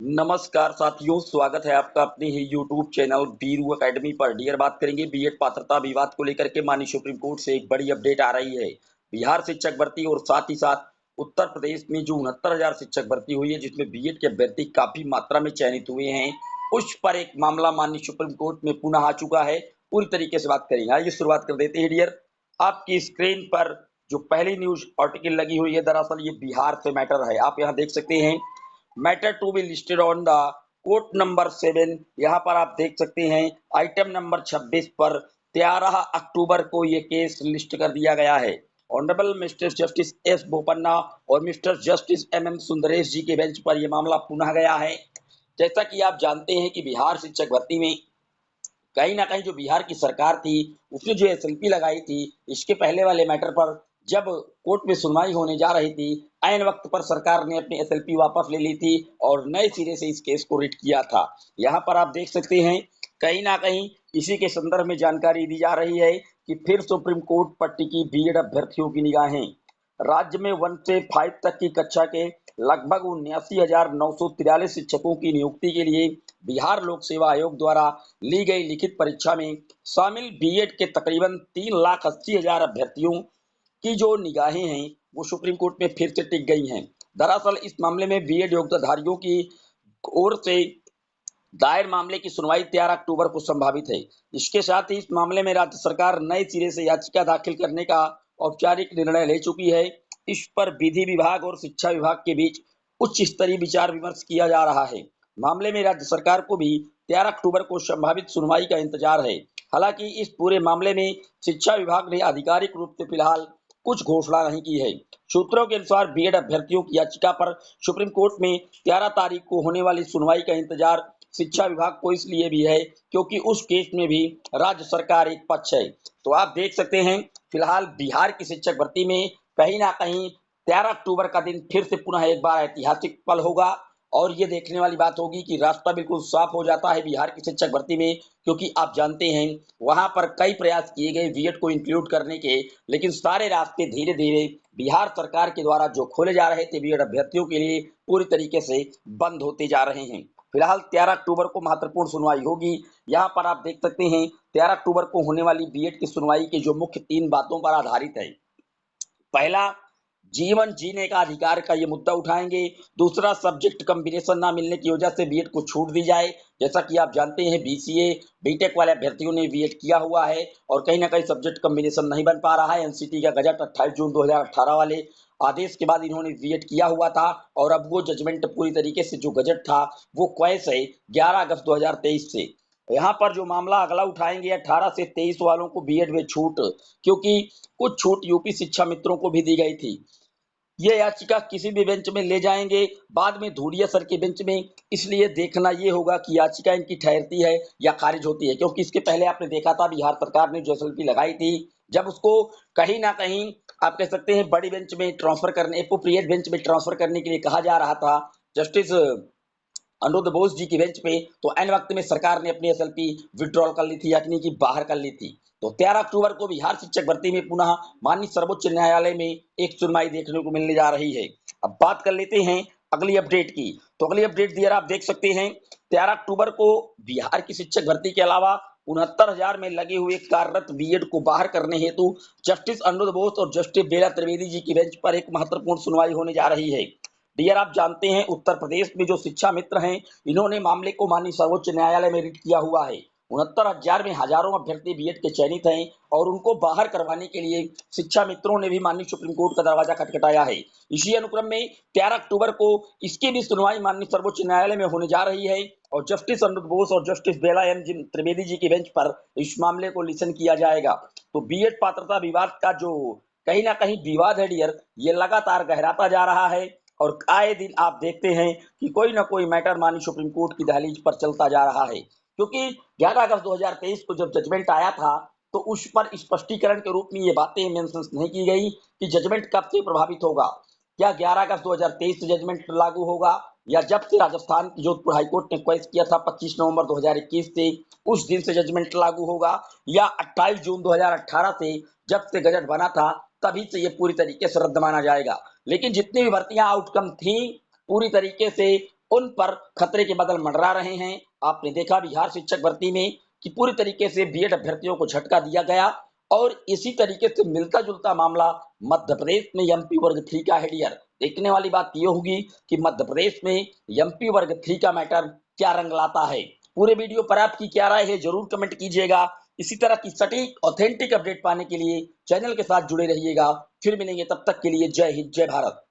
नमस्कार साथियों, स्वागत है आपका अपने ही यूट्यूब चैनल वीरू एकेडमी पर। डियर, बात करेंगे बीएड पात्रता विवाद को लेकर के। माननीय सुप्रीम कोर्ट से एक बड़ी अपडेट आ रही है। बिहार शिक्षक भर्ती और साथ ही साथ उत्तर प्रदेश में जो 69,000 शिक्षक भर्ती हुई है, जिसमें बीएड के अभ्यर्थी काफी मात्रा में चयनित हुए हैं, उस पर एक मामला माननीय सुप्रीम कोर्ट में पुनः आ चुका है। पूरी तरीके से बात करेंगे। आइए शुरुआत कर देते हैं। डियर, आपकी स्क्रीन पर जो पहली न्यूज आर्टिकल लगी हुई है, दरअसल ये बिहार से मैटर है। आप यहाँ देख सकते हैं, matter to be listed on the court number 7। यहाँ पर आप देख सकते हैं आइटम नंबर 26 पर 13 अक्टूबर को ये केस लिस्ट कर दिया गया है। Honourable mister justice S Bopanna और मिस्टर जस्टिस एम सुंदरेश जी के बेंच पर यह मामला पुनः गया है। जैसा कि आप जानते हैं कि बिहार शिक्षक भर्ती में कहीं ना कहीं जो बिहार की सरकार थी, उसने जो एसएलपी लगाई थी, इसके पहले वाले मैटर पर जब कोर्ट में सुनवाई होने जा रही थी, ऐन वक्त पर सरकार ने अपनी एसएलपी वापस ले ली थी और नए सिरे से इस केस को रिट किया था। यहाँ पर आप देख सकते हैं, कहीं ना कहीं इसी के संदर्भ में जानकारी दी जा रही है कि फिर सुप्रीम कोर्ट पर टिकी बीएड अभ्यर्थियों की निगाहें। राज्य में 1 से 5 तक की कक्षा के लगभग 79,943 शिक्षकों की नियुक्ति के लिए बिहार लोक सेवा आयोग द्वारा ली गई लिखित परीक्षा में शामिल बीएड के तकरीबन 3,80,000 अभ्यर्थियों की जो निगाहें हैं, वो सुप्रीम कोर्ट में फिर से टिक गई हैं। दरअसल इस मामले में बीएड योग्यताधारियों की ओर से दायर मामले की सुनवाई 13 अक्टूबर को संभावित है। इसके साथ ही इस मामले में राज्य सरकार नए सिरे से याचिका दाखिल करने का औपचारिक निर्णय ले चुकी है। इस पर विधि विभाग और शिक्षा विभाग के बीच उच्च स्तरीय विचार विमर्श किया जा रहा है। मामले में राज्य सरकार को भी 13 अक्टूबर को संभावित सुनवाई का इंतजार है। हालांकि इस पूरे मामले में शिक्षा विभाग ने आधिकारिक रूप से फिलहाल कुछ घोषणा नहीं की है। सूत्रों के अनुसार बीएड अभ्यर्थियों की याचिका पर सुप्रीम कोर्ट में 13 तारीख को होने वाली सुनवाई का इंतजार शिक्षा विभाग को इसलिए भी है क्योंकि उस केस में भी राज्य सरकार एक पक्ष है। तो आप देख सकते हैं, फिलहाल बिहार की शिक्षक भर्ती में कहीं ना कहीं 13 अक्टूबर का दिन फिर से पुनः एक बार ऐतिहासिक पल होगा और ये देखने वाली बात होगी कि रास्ता बिल्कुल साफ हो जाता है बिहार की शिक्षक भर्ती में, क्योंकि आप जानते हैं वहां पर कई प्रयास किए गए बीएड को इंक्लूड करने के, लेकिन सारे रास्ते धीरे धीरे बिहार सरकार के द्वारा जो खोले जा रहे थे बीएड अभ्यर्थियों के लिए, पूरी तरीके से बंद होते जा रहे हैं। फिलहाल 13 अक्टूबर को महत्वपूर्ण सुनवाई होगी। यहाँ पर आप देख सकते हैं 13 अक्टूबर को होने वाली बीएड की सुनवाई के जो मुख्य 3 बातों पर आधारित है। पहला, जीवन जीने का अधिकार का ये मुद्दा उठाएंगे। दूसरा, सब्जेक्ट कॉम्बिनेशन ना मिलने की वजह से बीएड को छूट दी जाए। जैसा कि आप जानते हैं बीसीए बीटेक वाले अभ्यर्थियों ने बीएड किया हुआ है और कहीं ना कहीं सब्जेक्ट कॉम्बिनेशन नहीं बन पा रहा है। एनसीटी का गजट 28 जून 2018 वाले आदेश के बाद इन्होंने बीएड किया हुआ था और अब वो जजमेंट पूरी तरीके से जो गजट था वो क्वैश है 11 अगस्त 2023 से। यहाँ पर जो मामला अगला उठाएंगे 18 से 23 वालों को बीएड में छूट, क्योंकि कुछ छूट यूपी शिक्षा मित्रों को भी दी गई थी। ये याचिका किसी भी बेंच में ले जाएंगे, बाद में धूलिया सर के बेंच में। इसलिए देखना ये होगा कि याचिका इनकी ठहरती है या खारिज होती है, क्योंकि इसके पहले आपने देखा था बिहार सरकार ने जो एसएलपी लगाई थी, जब उसको कहीं ना कहीं आप कह सकते हैं बड़ी बेंच में ट्रांसफर करने, एप्रोप्रिएट बेंच में ट्रांसफर करने के लिए कहा जा रहा था जस्टिस अनुरुद्ध बोस जी की बेंच पे, तो एन वक्त में सरकार ने अपनी एसएलपी विड्रॉल कर ली थी, यानी कि बाहर कर ली थी। तो 13 अक्टूबर को बिहार शिक्षक भर्ती में पुनः माननीय सर्वोच्च न्यायालय में एक सुनवाई देखने को मिलने जा रही है। अब बात कर लेते हैं अगली अपडेट की। तो अगली अपडेट दिया आप देख सकते हैं, 13 अक्टूबर को बिहार की शिक्षक भर्ती के अलावा 69,000 में लगे हुए कार्यरत बीएड को बाहर करने हेतु जस्टिस अनुरुद्ध बोस और जस्टिस बेला त्रिवेदी जी की बेंच पर एक महत्वपूर्ण सुनवाई होने जा रही है। डियर, आप जानते हैं उत्तर प्रदेश में जो शिक्षा मित्र हैं, इन्होंने मामले को माननीय सर्वोच्च न्यायालय में रिट किया हुआ है। 69,000 में हजारों अभ्यर्थी बीएड के चयनित हैं और उनको बाहर करवाने के लिए शिक्षा मित्रों ने भी माननीय सुप्रीम कोर्ट का दरवाजा खटखटाया है। इसी अनुक्रम में 13 अक्टूबर को इसकी भी सुनवाई माननीय सर्वोच्च न्यायालय में होने जा रही है और जस्टिस अनुरुद्ध बोस और जस्टिस बेला एम त्रिवेदी जी की बेंच पर इस मामले को लिसन किया जाएगा। तो बीएड पात्रता विवाद का जो कहीं ना कहीं विवाद है डियर, ये लगातार गहराता जा रहा है और आए दिन आप देखते हैं कि कोई ना कोई मैटर माननीय सुप्रीम कोर्ट की दहलीज पर चलता जा रहा है, क्योंकि 11 अगस्त 2023 को जब जजमेंट आया था तो उस पर स्पष्टीकरण के रूप में ये बातें मेंशन नहीं की गई कि जजमेंट कब से प्रभावित होगा। क्या 11 अगस्त 2023 से जजमेंट लागू होगा या जब से राजस्थान की जोधपुर हाईकोर्ट ने क्वेश्चन किया था 25 नवंबर 2021 से, उस दिन से जजमेंट लागू होगा, या 28 जून 2018 से जब से गजट बना था तभी से ये पूरी तरीके से रद्द माना जाएगा। लेकिन जितनी भी भर्तियां आउटकम थी पूरी तरीके से उन पर खतरे के बादल मंडरा रहे हैं। आपने देखा बिहार शिक्षक भर्ती में कि पूरी तरीके से बीएड अभ्यर्थियों को झटका दिया गया और इसी तरीके से मिलता जुलता मामला मध्य प्रदेश में एमपी वर्ग 3 का है डियर। देखने वाली बात यह होगी कि मध्य प्रदेश में एमपी वर्ग 3 का मैटर क्या रंग लाता है। पूरे वीडियो पर आपकी क्या राय है जरूर कमेंट कीजिएगा। इसी तरह की सटीक ऑथेंटिक अपडेट पाने के लिए चैनल के साथ जुड़े रहिएगा। फिर मिलेंगे, तब तक के लिए जय हिंद जय भारत।